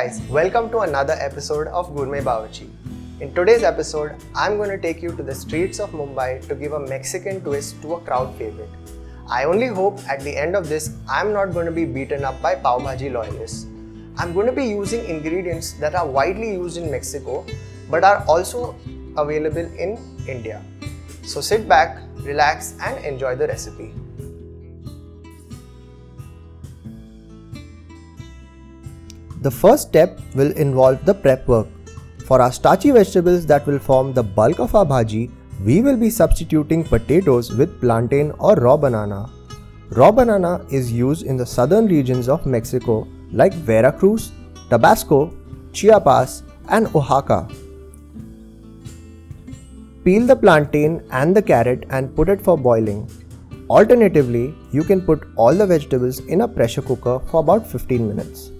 guys, welcome to another episode of Gourmet Bawarchi. In today's episode, I'm going to take you to the streets of Mumbai to give a Mexican twist to a crowd favorite. I only hope at the end of this, I'm not going to be beaten up by Pav Bhaji loyalists. I'm going to be using ingredients that are widely used in Mexico but are also available in India. So sit back, relax and enjoy the recipe. The first step will involve the prep work. For our starchy vegetables that will form the bulk of our bhaji, we will be substituting potatoes with plantain or raw banana. Raw banana is used in the southern regions of Mexico like Veracruz, Tabasco, Chiapas and Oaxaca. Peel the plantain and the carrot and put it for boiling. Alternatively, you can put all the vegetables in a pressure cooker for about 15 minutes.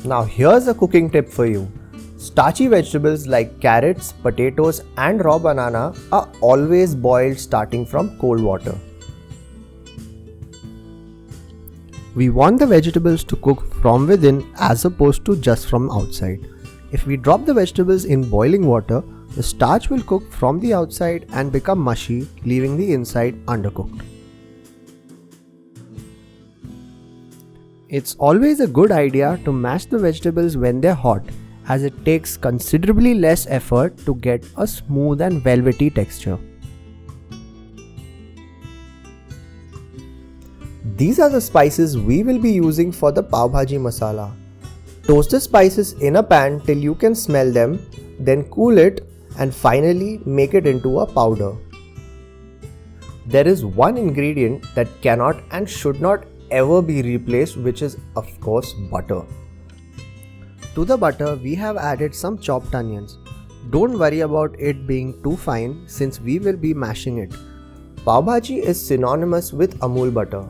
Now here's a cooking tip for you. Starchy vegetables like carrots, potatoes and raw banana are always boiled starting from cold water. We want the vegetables to cook from within as opposed to just from outside. If we drop the vegetables in boiling water, the starch will cook from the outside and become mushy, leaving the inside undercooked. It's always a good idea to mash the vegetables when they're hot, as it takes considerably less effort to get a smooth and velvety texture. These are the spices we will be using for the Pav Bhaji masala. Toast the spices in a pan till you can smell them, then cool it and finally make it into a powder. There is one ingredient that cannot and should not ever be replaced, which is of course butter. To the butter we have added some chopped onions. Don't worry about it being too fine since we will be mashing it. Pav Bhaji is synonymous with Amul butter.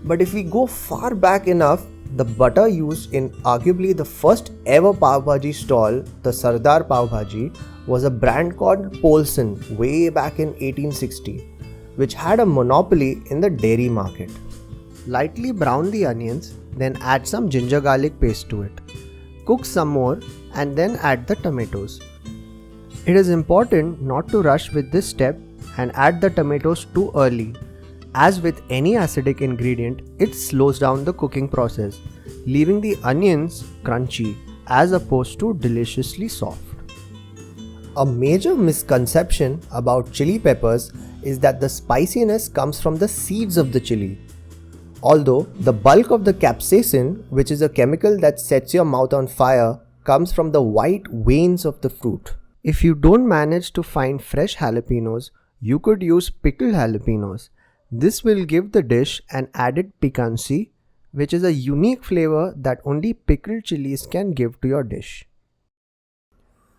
But if we go far back enough, the butter used in arguably the first ever Pav Bhaji stall, the Sardar Pav Bhaji, was a brand called Polson way back in 1860, which had a monopoly in the dairy market. Lightly brown the onions, then add some ginger garlic paste to it. Cook some more and then add the tomatoes. It is important not to rush with this step and add the tomatoes too early. As with any acidic ingredient, it slows down the cooking process, leaving the onions crunchy as opposed to deliciously soft. A major misconception about chili peppers is that the spiciness comes from the seeds of the chili. Although the bulk of the capsaicin, which is a chemical that sets your mouth on fire, comes from the white veins of the fruit. If you don't manage to find fresh jalapenos, you could use pickled jalapenos. This will give the dish an added piquancy, which is a unique flavor that only pickled chilies can give to your dish.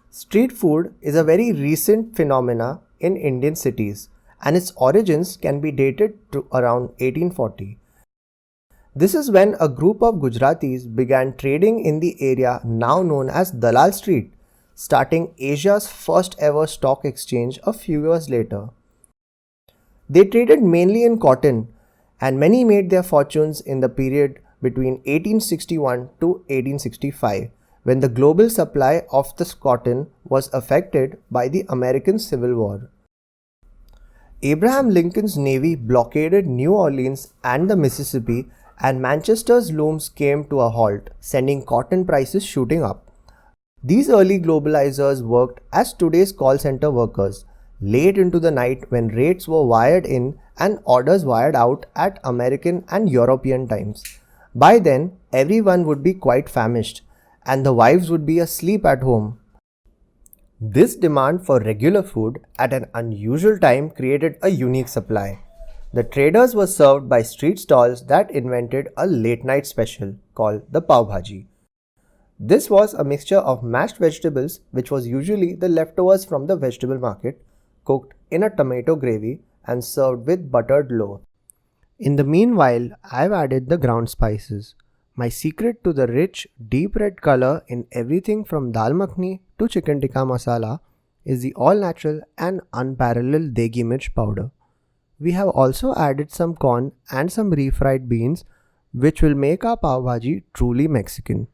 Street food is a very recent phenomena in Indian cities, and its origins can be dated to around 1840. This is when a group of Gujaratis began trading in the area now known as Dalal Street, starting Asia's first ever stock exchange a few years later. They traded mainly in cotton, and many made their fortunes in the period between 1861 to 1865, when the global supply of this cotton was affected by the American Civil War. Abraham Lincoln's navy blockaded New Orleans and the Mississippi, and Manchester's looms came to a halt, sending cotton prices shooting up. These early globalizers worked as today's call center workers, late into the night when rates were wired in and orders wired out at American and European times. By then, everyone would be quite famished, and the wives would be asleep at home. This demand for regular food at an unusual time created a unique supply. The traders were served by street stalls that invented a late night special called the Pav Bhaji. This was a mixture of mashed vegetables, which was usually the leftovers from the vegetable market, cooked in a tomato gravy and served with buttered loaf. In the meanwhile, I've added the ground spices. My secret to the rich, deep red color in everything from dal makhani to chicken tikka masala is the all-natural and unparalleled degi mirch powder. We have also added some corn and some refried beans, which will make our pav bhaji truly Mexican.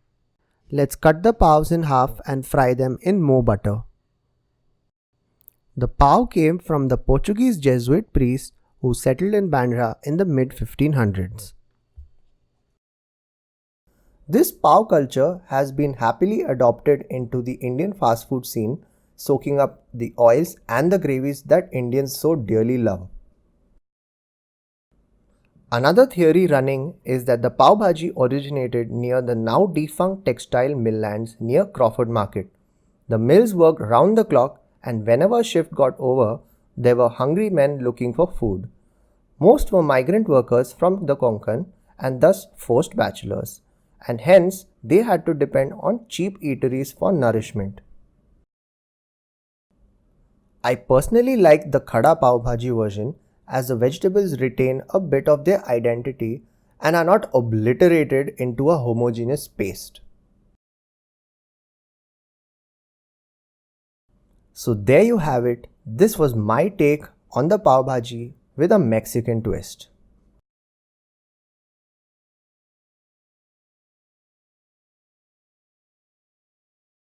Let's cut the pavs in half and fry them in more butter. The pav came from the Portuguese Jesuit priest who settled in Bandra in the mid 1500s. This pav culture has been happily adopted into the Indian fast food scene, soaking up the oils and the gravies that Indians so dearly love. Another theory running is that the pav bhaji originated near the now defunct textile mill lands near Crawford Market. The mills worked round the clock, and whenever shift got over, there were hungry men looking for food. Most were migrant workers from the Konkan and thus forced bachelors, and hence they had to depend on cheap eateries for nourishment. I personally like the Khada Pav Bhaji version as the vegetables retain a bit of their identity and are not obliterated into a homogeneous paste. So there you have it. This was my take on the Pav Bhaji with a Mexican twist.